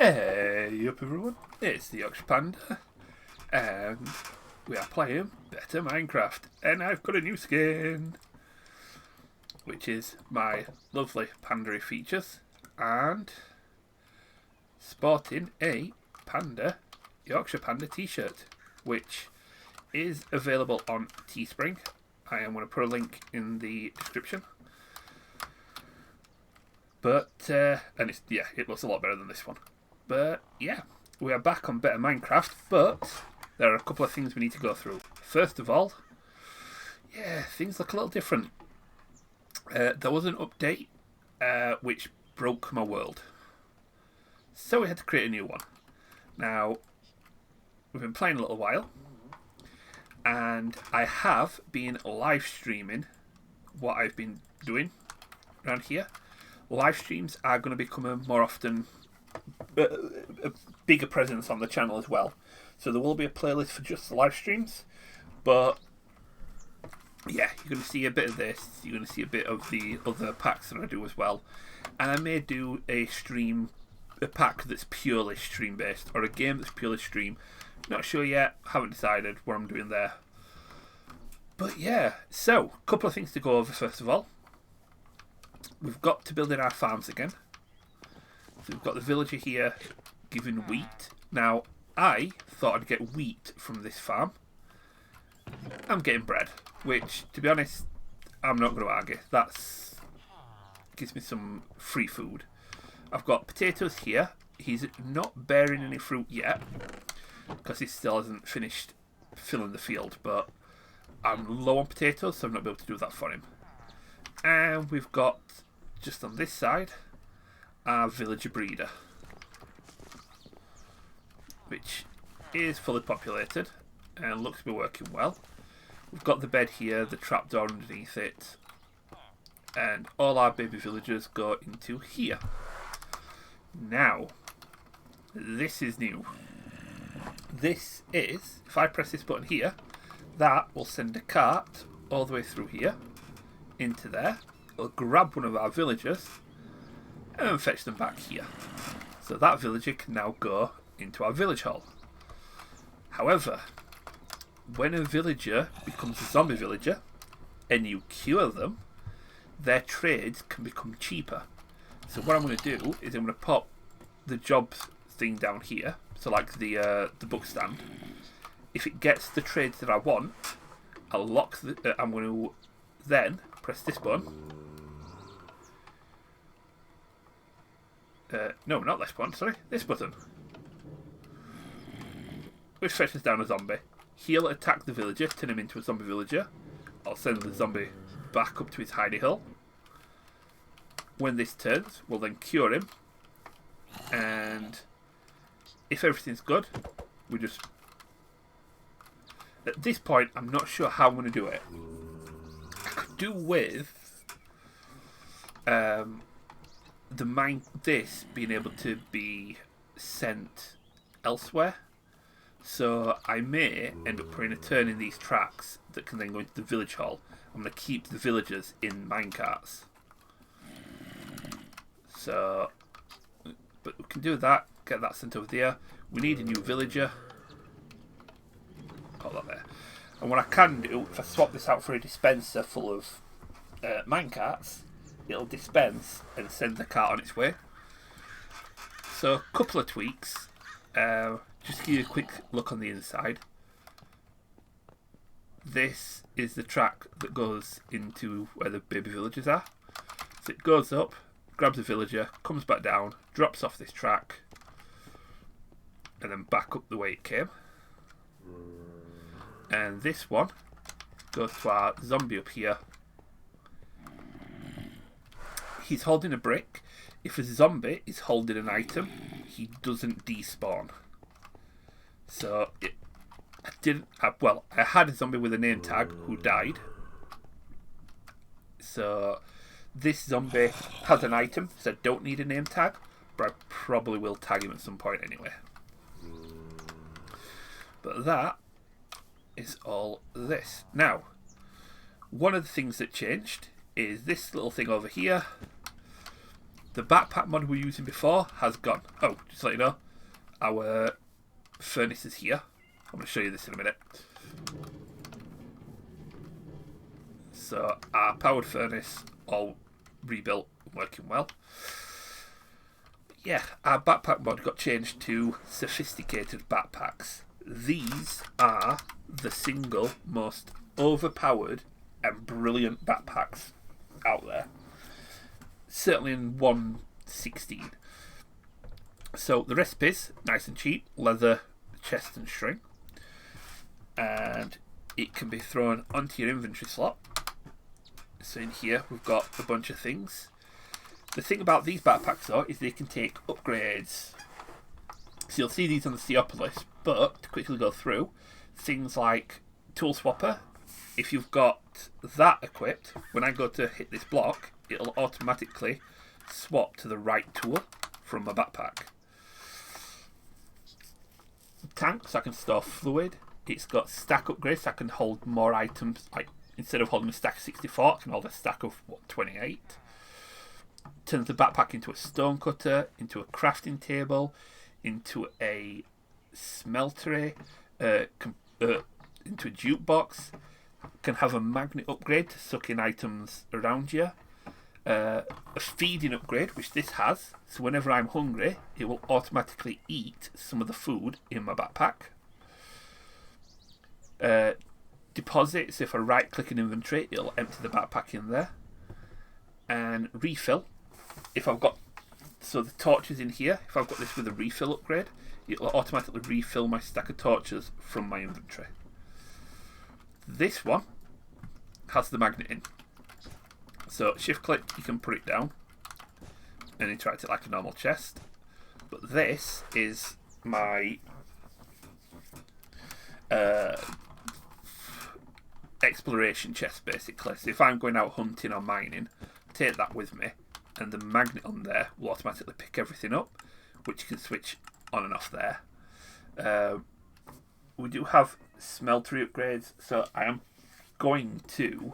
Hey up everyone, it's the Yorkshire Panda, and we are playing Better Minecraft, and I've got a new skin, which is my lovely pandery features, and sporting a Panda, Yorkshire Panda t-shirt, which is available on Teespring. I am going to put a link in the description. But, and it's, yeah, it looks a lot better than this one. But, yeah, we are back on Better Minecraft, but there are a couple of things we need to go through. First of all, yeah, things look a little different. There was an update which broke my world. So we had to create a new one. Now, we've been playing a little while, and I have been live streaming what I've been doing around here. Live streams are going to become more often a bigger presence on the channel as well. So there will be a playlist for just the live streams, but yeah, you're going to see a bit of this, you're going to see a bit of the other packs that I do as well. And I may do a pack that's purely stream based, or a game that's purely stream. Not sure yet, haven't decided what I'm doing there. But yeah, so a couple of things to go over. First of all, we've got to build in our farms again. So we've got the villager here giving wheat. Now, I thought I'd get wheat from this farm. I'm getting bread, which, to be honest, I'm not going to argue. That gives me some free food. I've got potatoes here. He's not bearing any fruit yet, because he still hasn't finished filling the field, but I'm low on potatoes, so I'm not able to do that for him. And we've got, just on this side, our villager breeder, which is fully populated and looks to be working well. We've got the bed here, the trapdoor underneath it, and all our baby villagers go into here. Now, this is new. This is, if I press this button here, that will send a cart all the way through here into there. It'll grab one of our villagers and fetch them back here. So that villager can now go into our village hall. However, when a villager becomes a zombie villager and you cure them, their trades can become cheaper. So what I'm going to do is I'm going to pop the jobs thing down here, so like the book stand. If it gets the trades that I want, I'll lock I'm going to then press this button. No, not this button, sorry, this button. Which fetches down a zombie. He'll attack the villager, turn him into a zombie villager. I'll send the zombie back up to his hidey hole. When this turns, we'll then cure him. And if everything's good, we just... At this point, I'm not sure how I'm going to do it. I could do with this being able to be sent elsewhere. So I may end up putting a turn in these tracks that can then go into the village hall. I'm going to keep the villagers in minecarts. So, but we can do that, get that sent over there. We need a new villager. Got that there. And what I can do, if I swap this out for a dispenser full of minecarts, it'll dispense and send the cart on its way. So a couple of tweaks. Just to give you a quick look on the inside. This is the track that goes into where the baby villagers are. So it goes up, grabs a villager, comes back down, drops off this track, and then back up the way it came. And this one goes to our zombie up here. He's holding a brick. If a zombie is holding an item, he doesn't despawn. So I had a zombie with a name tag who died. So this zombie has an item, so I don't need a name tag, but I probably will tag him at some point anyway. But that is all this. Now, one of the things that changed is this little thing over here. The backpack mod we were using before has gone. Oh, just to let you know, our furnace is here. I'm going to show you this in a minute. So our powered furnace, all rebuilt, working well. Yeah, our backpack mod got changed to sophisticated backpacks. These are the single most overpowered and brilliant backpacks out there. Certainly in 1.16. So the recipe's nice and cheap. Leather, chest and string. And it can be thrown onto your inventory slot. So in here we've got a bunch of things. The thing about these backpacks though is they can take upgrades. So you'll see these on the Theopolis, but to quickly go through, things like tool swapper. If you've got that equipped, when I go to hit this block, it'll automatically swap to the right tool from my backpack. Tank, so I can store fluid. It's got stack upgrades, so I can hold more items. Like instead of holding a stack of 64, I can hold a stack of 28. Turns the backpack into a stone cutter, into a crafting table, into a smeltery, into a jukebox. Can have a magnet upgrade to suck in items around you. A feeding upgrade, which this has, so whenever I'm hungry, it will automatically eat some of the food in my backpack. Deposits, if I right click an inventory, it'll empty the backpack in there. And refill, if I've got, so the torches in here, if I've got this with a refill upgrade, it'll automatically refill my stack of torches from my inventory. This one has the magnet in. So shift click, you can put it down and interact it like a normal chest. But this is my exploration chest basically. So if I'm going out hunting or mining, take that with me and the magnet on there will automatically pick everything up, which you can switch on and off there. We do have smeltery upgrades, so I am going to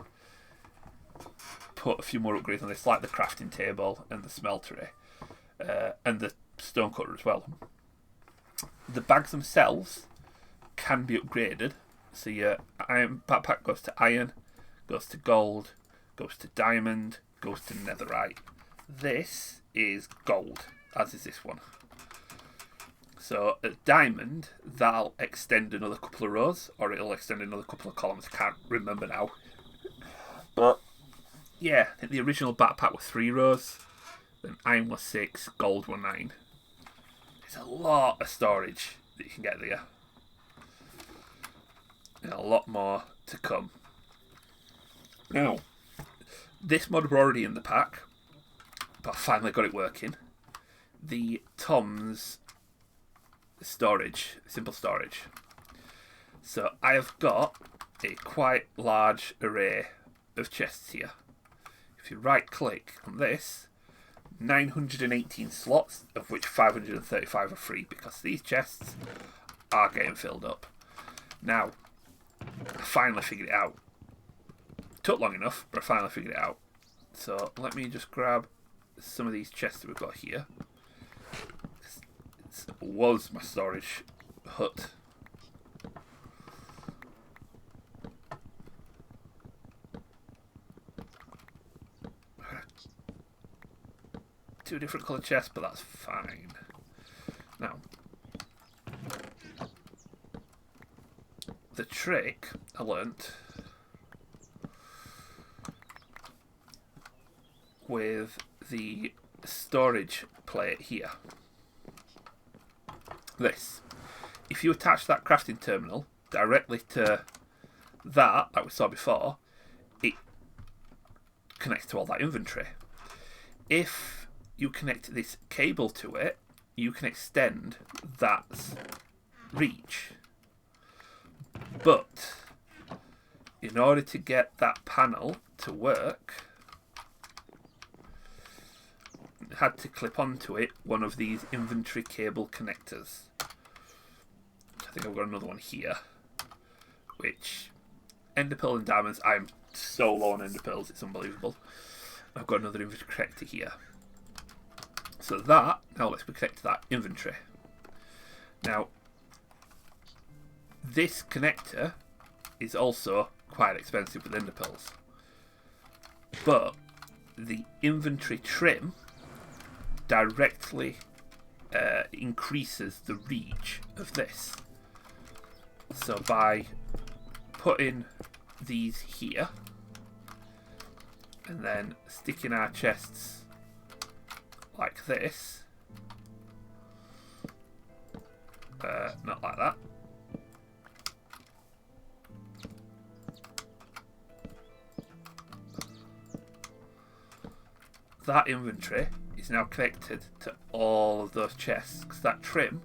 put a few more upgrades on this, like the crafting table and the smeltery, and the stone cutter as well. The bags themselves can be upgraded, so your iron backpack goes to iron, goes to gold, goes to diamond, goes to netherite. This is gold, as is this one. So at diamond, that'll extend another couple of rows, or it'll extend another couple of columns. I can't remember now. But yeah, I think the original backpack was 3 rows, then iron was 6, gold was 9. There's a lot of storage that you can get there. And a lot more to come. Now, this mod were already in the pack, but I finally got it working. The Tom's storage, simple storage. So I have got a quite large array of chests here. If you right click on this, 918 slots, of which 535 are free because these chests are getting filled up. Now, I finally figured it out. Took long enough, but I finally figured it out. So let me just grab some of these chests that we've got here. This was my storage hut. Two different coloured chests, but that's fine. Now, the trick I learnt with the storage plate here. This. If you attach that crafting terminal directly to that, like we saw before, it connects to all that inventory. If you connect this cable to it, you can extend that reach. But in order to get that panel to work, I had to clip onto it one of these inventory cable connectors. I think I've got another one here, which enderpearl and diamonds, I'm so low on enderpearls, it's unbelievable. I've got another inventory connector here. So that, now let's connect to that inventory. Now, this connector is also quite expensive with ender pearls. But the inventory trim directly increases the reach of this. So by putting these here and then sticking our chests like this, not like that, that inventory is now connected to all of those chests because that trim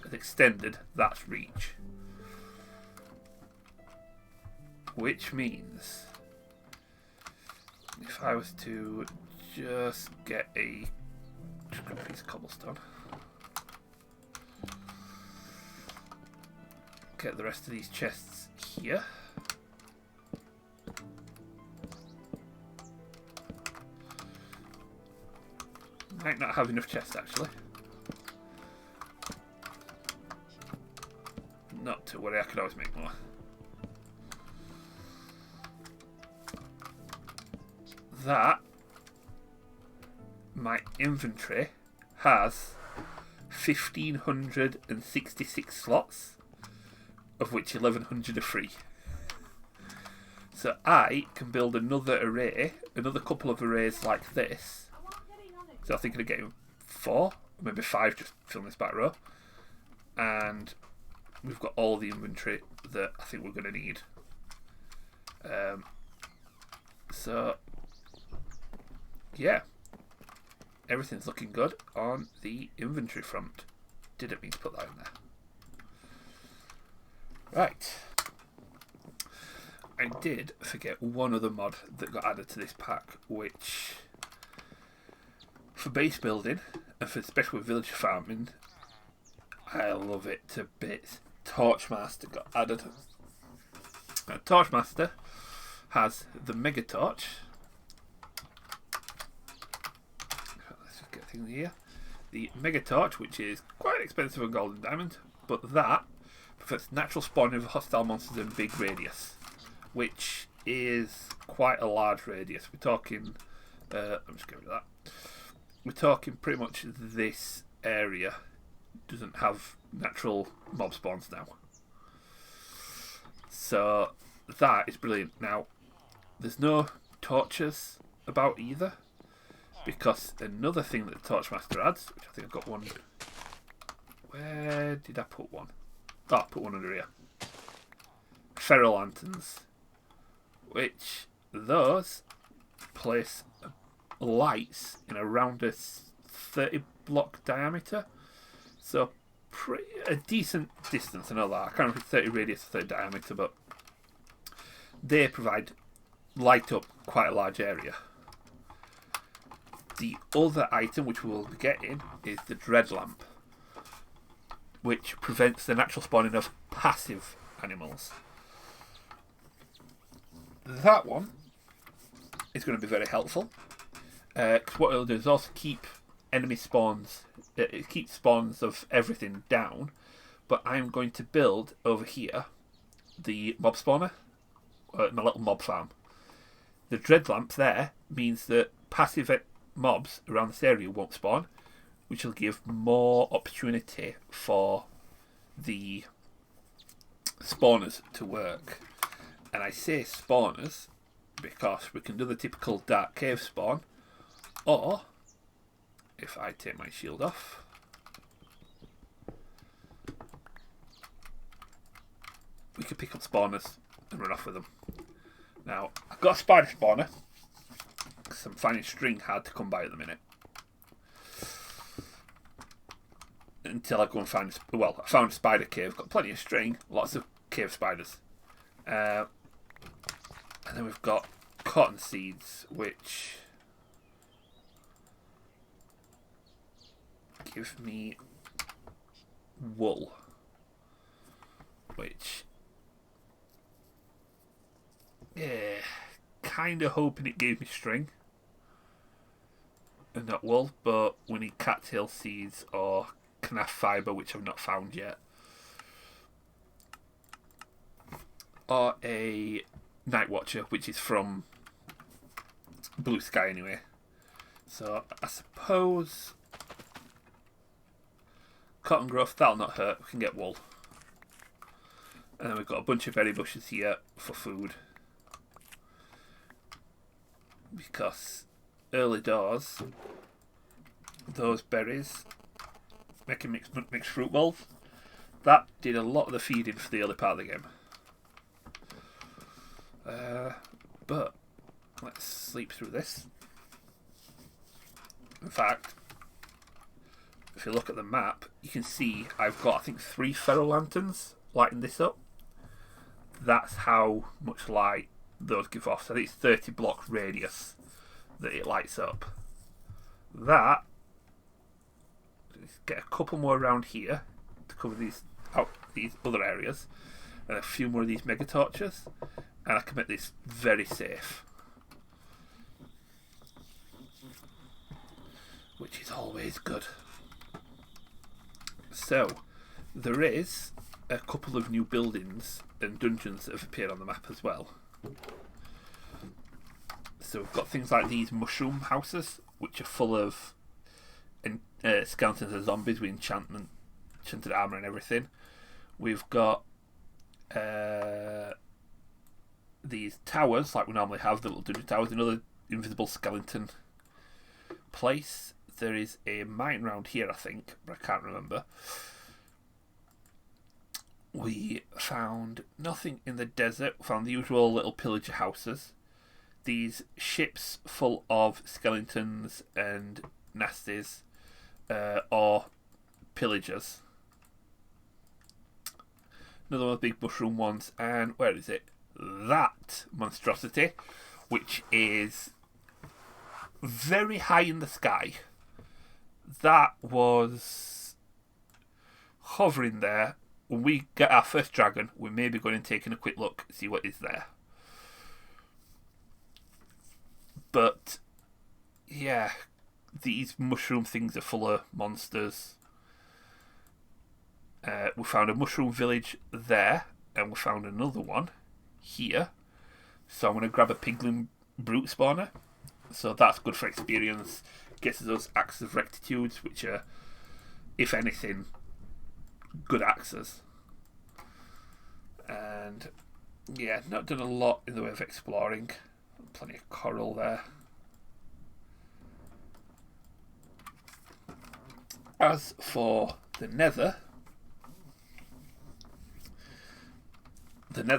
has extended that reach. Which means if I was to just get a piece of cobblestone, get the rest of these chests here, might not have enough chests actually. Not to worry, I could always make more. That my inventory has 1,566 slots, of which 1,100 are free. So I can build another array, another couple of arrays like this. So I'm thinking of getting 4, maybe 5, just filling this back row. And we've got all the inventory that I think we're going to need. So yeah, everything's looking good on the inventory front. Didn't mean to put that in there. Right. I did forget one other mod that got added to this pack, which for base building and for especially with villager farming, I love it to bits. Torchmaster got added. Now, Torchmaster has the mega torch. Let's just get things here. The mega torch, which is quite expensive on gold and diamond, but that prevents natural spawning of hostile monsters in big radius, which is quite a large radius. We're talking, I'm just going to that. We're talking pretty much this area doesn't have natural mob spawns now. So that is brilliant. Now, there's no torches about either, because another thing that the Torchmaster adds, which I think I've got one. Where did I put one? Oh, I put one under here. Feral lanterns, which those place lights in around a 30 block diameter. So a decent distance, I know that. I can't remember if it's 30 radius or 30 diameter, but they light up quite a large area. The other item which we will be getting is the dread lamp, which prevents the natural spawning of passive animals. That one is going to be very helpful, because what it'll do is also keep enemy spawns, it keeps spawns of everything down, but I'm going to build over here the mob spawner, my little mob farm. The dread lamp there means that passive mobs around this area won't spawn, which will give more opportunity for the spawners to work. And I say spawners because we can do the typical dark cave spawn, or if I take my shield off, we could pick up spawners and run off with them. Now, I've got a spider spawner because I'm finding string hard to come by at the minute. Until I go and find, I found a spider cave, got plenty of string, lots of cave spiders. And then we've got cotton seeds, which give me wool, which, yeah, kind of hoping it gave me string. and not wool, but we need cattail seeds or knaf fibre, which I've not found yet. Or a night watcher, which is from Blue Sky anyway. So I suppose cotton growth, that'll not hurt. We can get wool. And then we've got a bunch of berry bushes here for food. Because early doors, those berries making mixed fruit bowls, that did a lot of the feeding for the early part of the game. But let's sleep through this. In fact, if you look at the map, you can see I've got, I think, 3 ferro lanterns lighting this up. That's how much light those give off. So I think it's 30 block radius that it lights up. That, let's get a couple more around here to cover these other areas, and a few more of these mega torches, and I can make this very safe, which is always good. So there is a couple of new buildings and dungeons that have appeared on the map as well. So we've got things like these mushroom houses, which are full of skeletons and zombies with enchanted armour and everything. We've got these towers, like we normally have, the little dungeon towers, another invisible skeleton place. There is a mine around here, I think, but I can't remember. We found nothing in the desert. We found the usual little pillager houses. These ships full of skeletons and nasties, or pillagers. Another one of the big mushroom ones, and where is it? That monstrosity, which is very high in the sky. That was hovering there. When we get our first dragon, we may be going and taking a quick look, see what is there. But yeah, these mushroom things are full of monsters. We found a mushroom village there, and we found another one here. So I'm going to grab a piglin brute spawner. So that's good for experience. Gets us those axes of rectitudes, which are, if anything, good axes. And yeah, not done a lot in the way of exploring. Plenty of coral there. As for the nether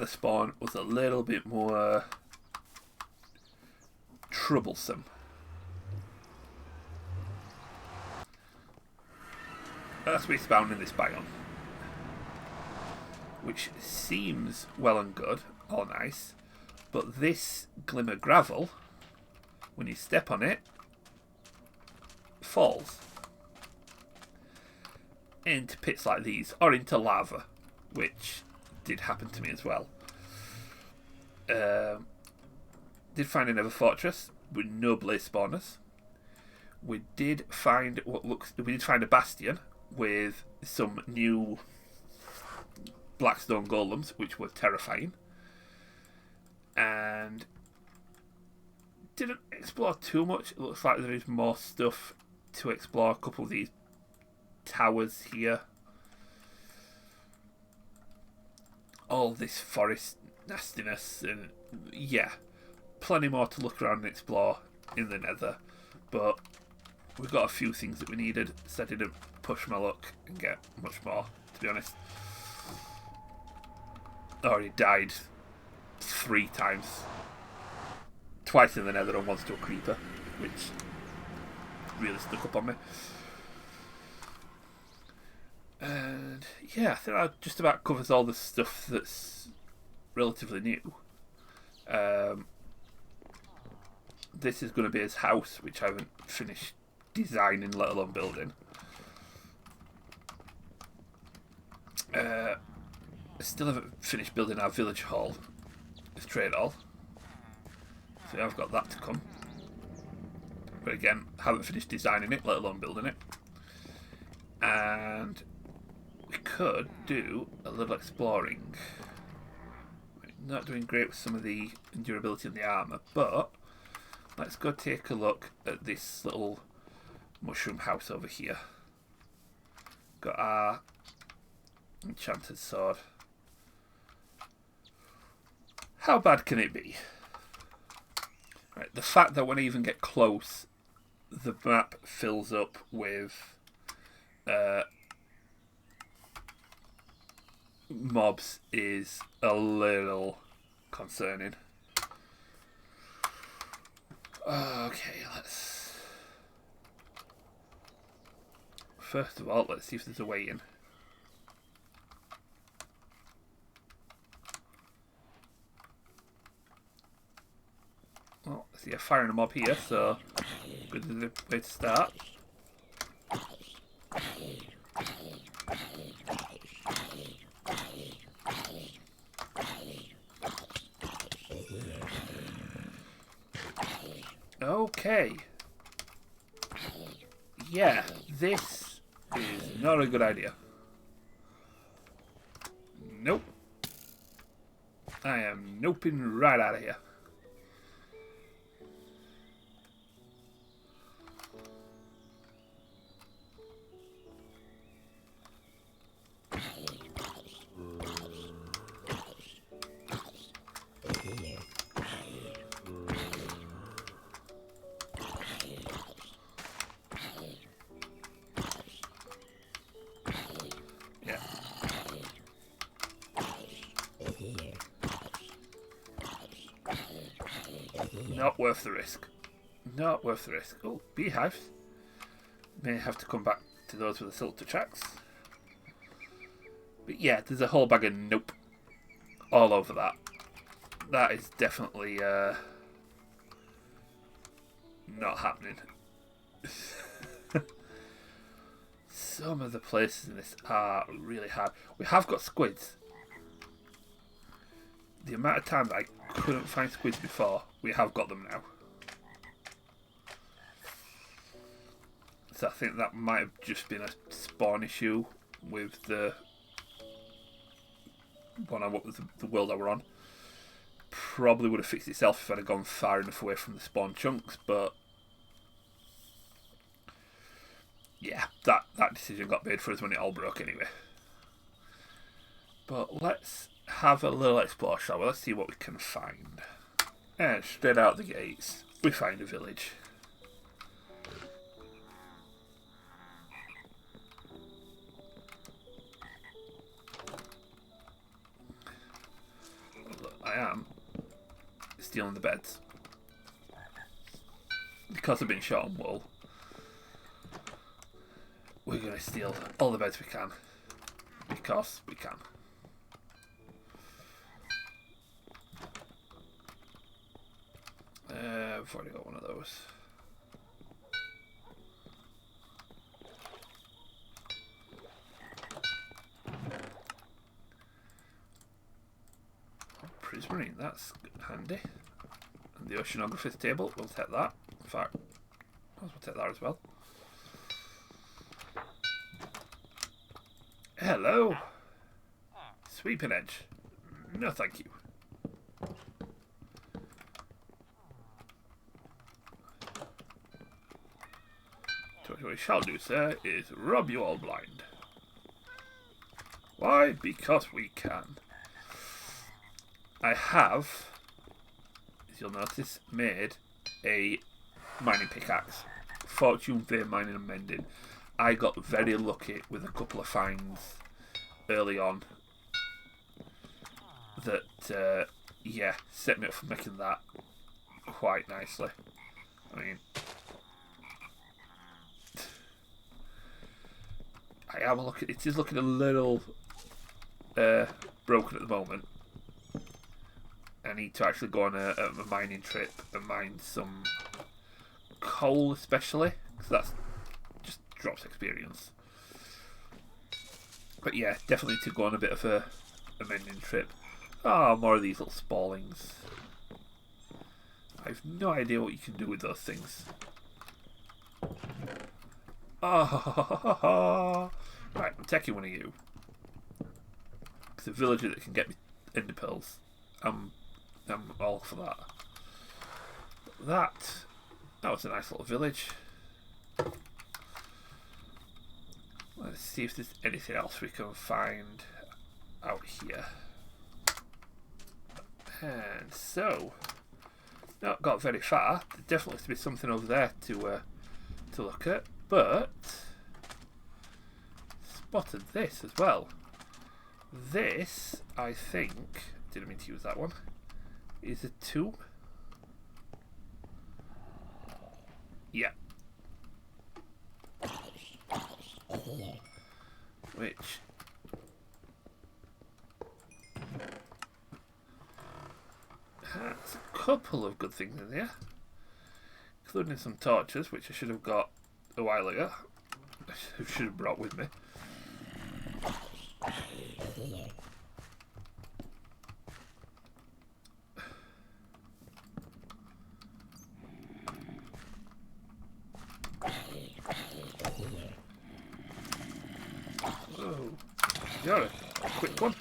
spawn was a little bit more troublesome. That's we spawned in this biome, which seems well and good, all nice, but this glimmer gravel, when you step on it, falls into pits like these, or into lava, which did happen to me as well. Did find a nether fortress with no blaze spawners. We did find a bastion with some new blackstone golems, which were terrifying, and didn't explore too much. It looks like there is more stuff to explore. A couple of these towers here, all this forest nastiness, and yeah, plenty more to look around and explore in the nether, but we've got a few things that we needed, so I didn't push my luck and get much more, to be honest. I already died 3 times. Twice in the nether and once to a creeper, which really stuck up on me. And yeah, I think that just about covers all the stuff that's relatively new. This is going to be his house, which I haven't finished designing, let alone building. I still haven't finished building our village hall, this trade hall. So I've got that to come. But again, haven't finished designing it, let alone building it. And we could do a little exploring. Not doing great with some of the durability of the armour, but let's go take a look at this little mushroom house over here. Got our enchanted sword. How bad can it be? Right, the fact that when I even get close, the map fills up with mobs is a little concerning. Okay, let's... First of all, let's see if there's a way in. Well, I see a firing a mob here, so good way to start. Okay. Yeah, this is not a good idea. Nope. I am noping right out of here. Not worth the risk. Not worth the risk. Oh, beehives. May have to come back to those with the filter tracks. But yeah, there's a whole bag of nope all over that. That is definitely not happening. Some of the places in this are really hard. We have got squids. The amount of time that I couldn't find squids before, we have got them now. So I think that might have just been a spawn issue with the the world I were on. Probably would have fixed itself if I'd have gone far enough away from the spawn chunks, but yeah, that decision got made for us when it all broke anyway. But let's have a little explore, shall we? Let's see what we can find. And straight out the gates, we find a village. Look, I am stealing the beds. Because I've been shot on wool, we're going to steal all the beds we can. Because we can. I've already got one of those. Oh, prismarine, that's handy. And the oceanographer's table, we'll take that. In fact, we'll take that as well. Hello. Sweeping edge. No, thank you. What we shall do, sir, is rub you all blind. Why? Because we can. I have, as you'll notice, made a mining pickaxe. Fortune, vein mining and mending. I got very lucky with a couple of finds early on that, yeah, set me up for making that quite nicely. I mean, I am looking. It is looking a little broken at the moment. I need to actually go on a mining trip and mine some coal, especially because that's just drops experience. But yeah, definitely to go on a bit of a mending trip. Ah, more of these little spallings. I have no idea what you can do with those things. Oh, right, I'm taking one of you. It's a villager that can get me ender pearls. I'm all for that. That was a nice little village. Let's see if there's anything else we can find out here. And so, not got very far. There definitely has to be something over there to look at, but spotted this as well. This, I think, didn't mean to use that one, is a tomb. Yeah. Which has a couple of good things in there, including some torches, which I should have got a while ago. I should have brought with me. Oh, you're a quick one.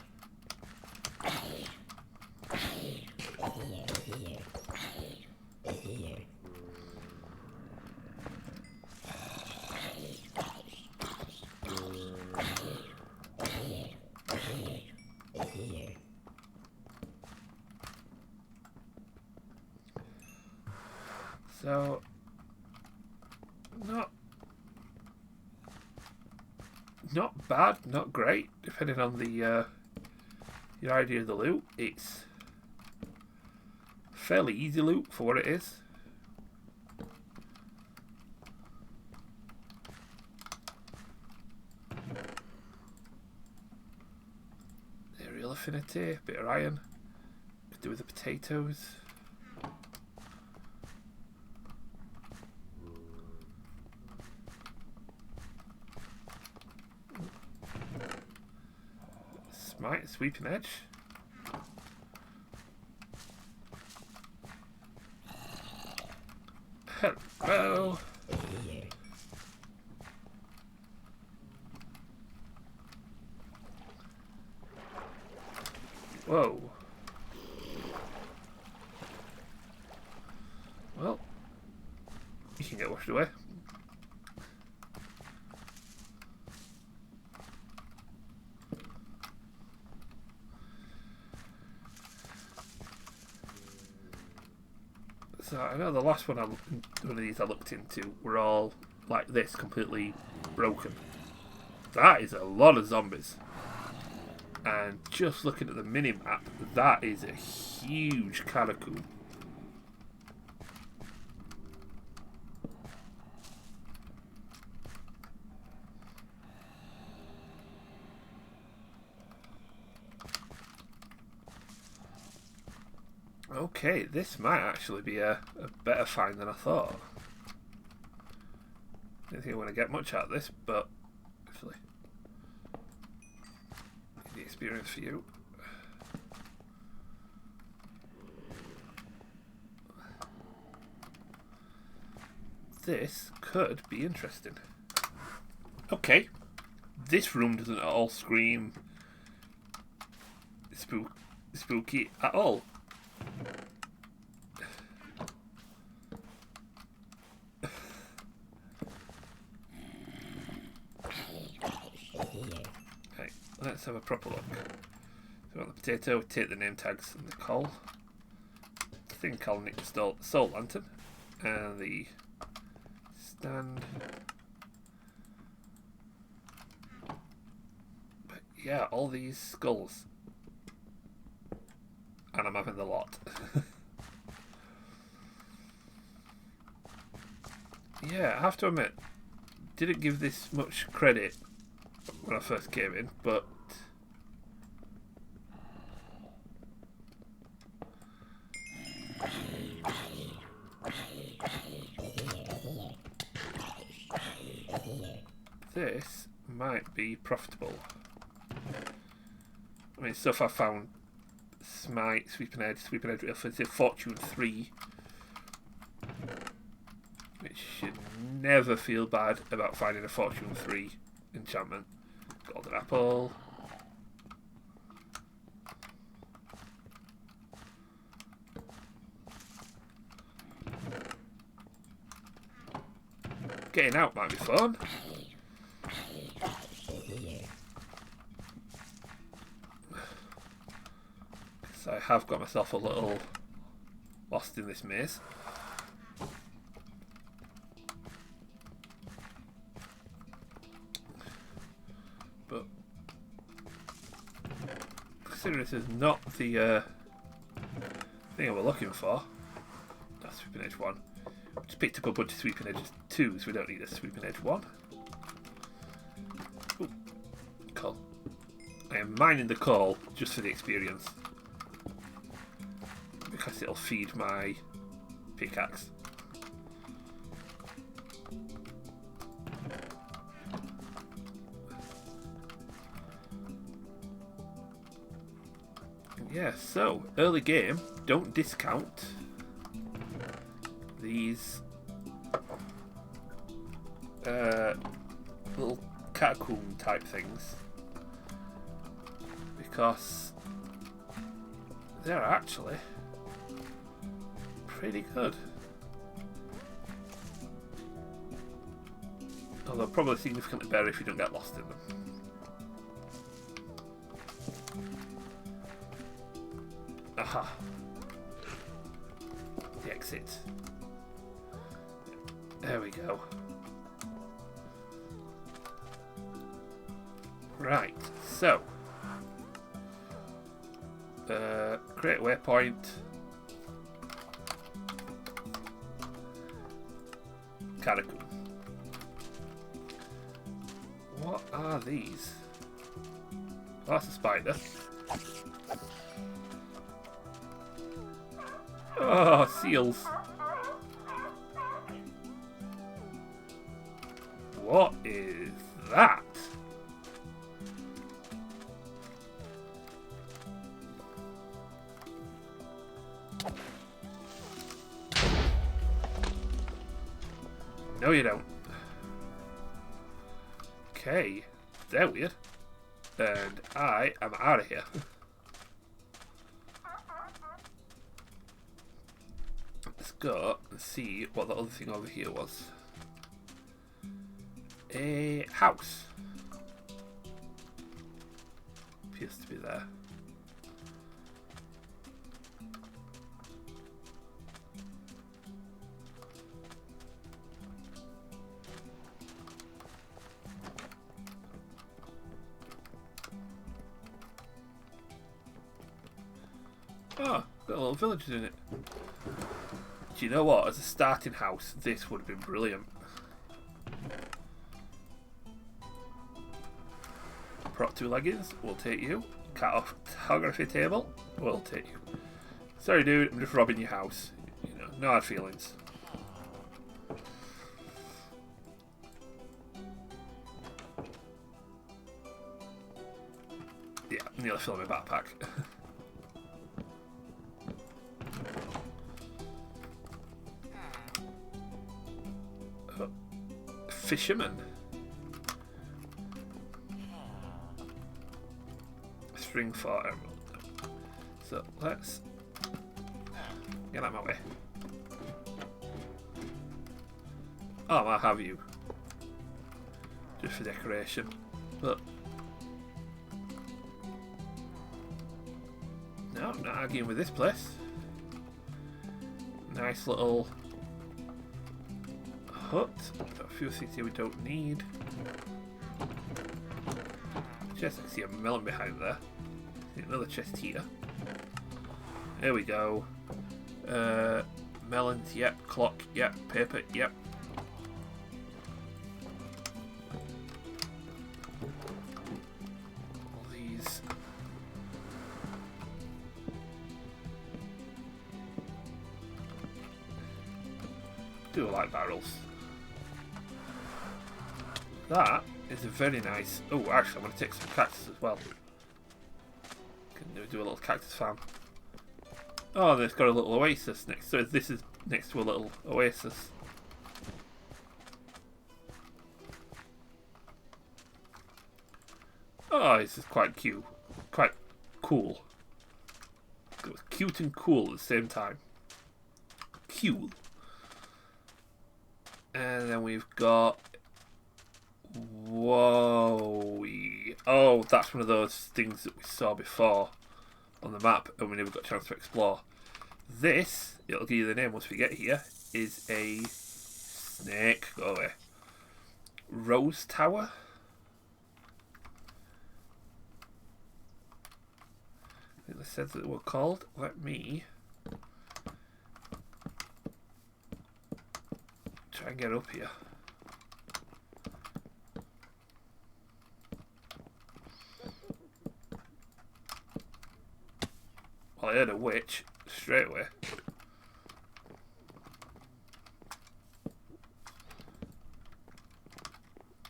So, not bad, not great, depending on the your idea of the loot. It's fairly easy loot for what it is. Aerial affinity, bit of iron, could do with the potatoes. Smite, sweeping edge. Hello. Whoa. Well, you can get washed away. So I know the last one one of these I looked into were all like this, completely broken. That is a lot of zombies. And just looking at the mini-map, that is a huge Catacomb. Okay, this might actually be a better find than I thought. Didn't think I want to get much out of this, but actually, the experience for you. This could be interesting. Okay, this room doesn't at all scream spooky at all. Right, let's have a proper look. So on the potato, take the name tags and the coal. I think I'll need the soul lantern and the stand. But yeah, all these skulls. And I'm having the lot. Yeah, I have to admit, didn't give this much credit when I first came in, but this might be profitable. I mean, stuff I found: smite, sweeping edge, offensive, fortune 3, which should never feel bad about finding a Fortune 3 enchantment. Golden apple. Getting out might be fun. So I have got myself a little lost in this maze. But considering this is not the thing we're looking for, that's sweeping edge 1. Just picked up a bunch of sweeping edges 2s, we don't need a sweeping edge 1. Ooh, coal. I am mining the coal just for the experience. Because it'll feed my pickaxe. Yeah, so early game, don't discount these little catacomb type things, because they're actually pretty good. Although probably significantly better if you don't get lost in them. Aha. The exit. There we go. Right, so create waypoint. Catacomb. What are these? Oh, that's a spider. Oh, seals. What is that? No, you don't. Okay, they're weird. And I am out of here. Let's go and see what the other thing over here was. A house. Appears to be there. Oh, got a little village in it. Do you know what? As a starting house, this would have been brilliant. Prop 2 leggings, we'll take you. Cat off photography table, we'll take you. Sorry dude, I'm just robbing your house. You know, no hard feelings. Yeah, nearly filled my backpack. Fisherman. String for emerald. So let's get out of my way. Oh, I'll have you. Just for decoration. But no, I'm not arguing with this place. Nice little hut. Got a few things here we don't need. Chest, I can see a melon behind there. Another chest here. There we go. Melons, yep. Clock, yep. Paper, yep. All these. Do like barrels. That is a very nice. Oh, actually, I'm going to take some cactus as well. Can do a little cactus farm. Oh, there's got a little oasis next. So this is next to a little oasis. Oh, this is quite cute. Quite cool. It was cute and cool at the same time. Cool. And then we've got... Whoa. Oh, that's one of those things that we saw before on the map and we never got a chance to explore. This, it'll give you the name once we get here, is a snake. Go away. Rose Tower. I think they said that they were called. Let me try and get up here. Well, I heard a witch straight away.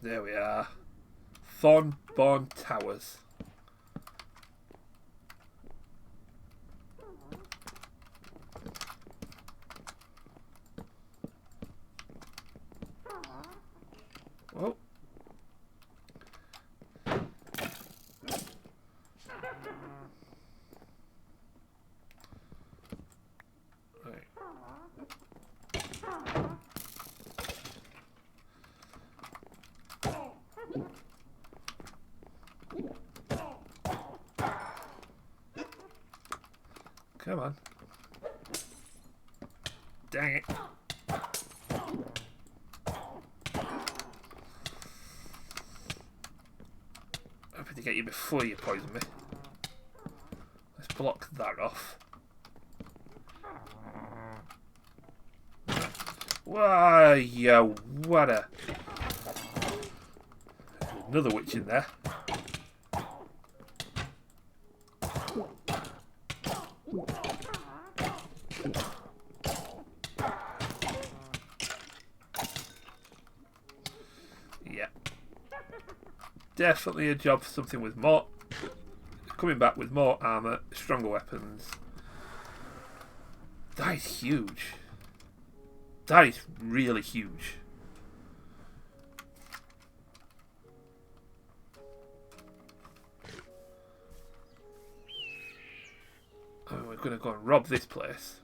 There we are. Thornborn Towers. Oh. Right. Come on. Dang it. Hoping to get you before you poison me. Let's block that off. Why, yo, what a... Another witch in there. Yeah. Definitely a job for something with more... Coming back with more armour, stronger weapons. That is huge. That is really huge. Oh, we're going to go and rob this place.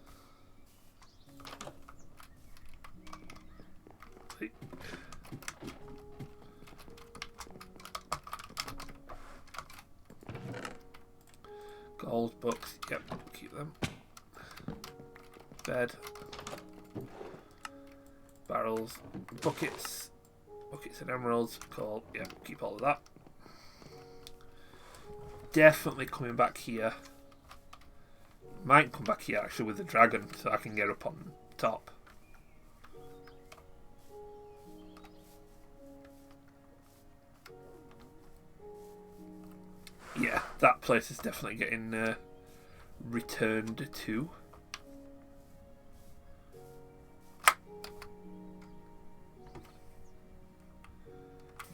Gold books, yep, keep them. Bed. Barrels, buckets and emeralds, gold, yeah, keep all of that. Definitely coming back here. Might come back here actually with the dragon so I can get up on top. Yeah, that place is definitely getting returned to.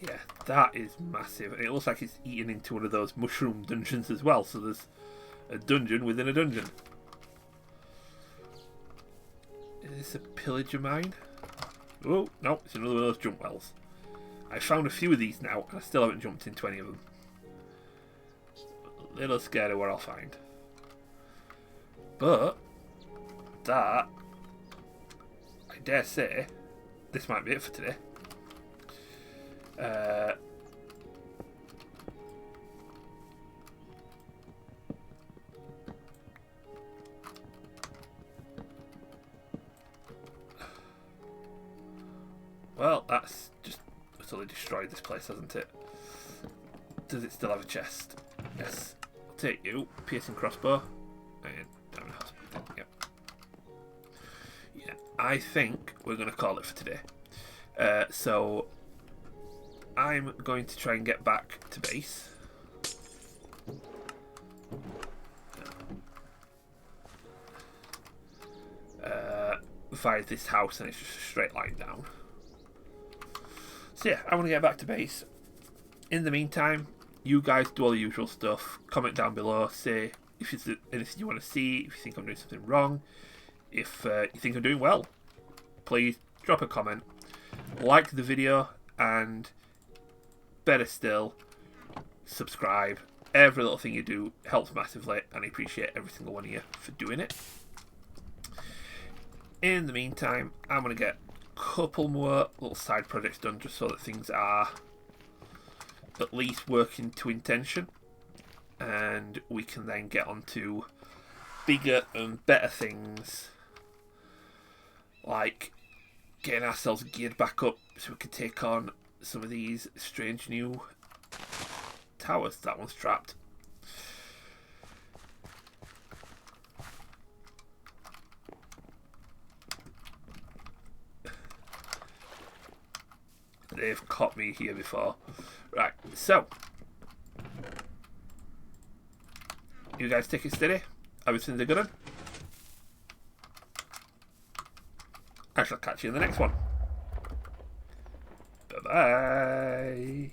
Yeah, that is massive. And it looks like it's eaten into one of those mushroom dungeons as well. So there's a dungeon within a dungeon. Is this a pillager mine? Oh, no, it's another one of those jump wells. I found a few of these now, and I still haven't jumped into any of them. A little scared of what I'll find. But, that, I dare say, this might be it for today. Well, that's just utterly destroyed this place, hasn't it? Does it still have a chest? Yes. I'll take you. Piercing crossbow. And diamond hospital. Yep. Yeah, I think we're going to call it for today. So, I'm going to try and get back to base. Via this house, and it's just a straight line down. So yeah, I want to get back to base. In the meantime, you guys do all the usual stuff. Comment down below, say if it's anything you want to see, if you think I'm doing something wrong, if you think I'm doing well. Please drop a comment, like the video, and better still, subscribe. Every little thing you do helps massively, and I appreciate every single one of you for doing it. In the meantime, I'm going to get a couple more little side projects done just so that things are at least working to intention, and we can then get on to bigger and better things, like getting ourselves geared back up so we can take on some of these strange new towers. That one's trapped. They've caught me here before. Right, so you guys take it steady. Everything's a good one. I shall catch you in the next one. Bye bye.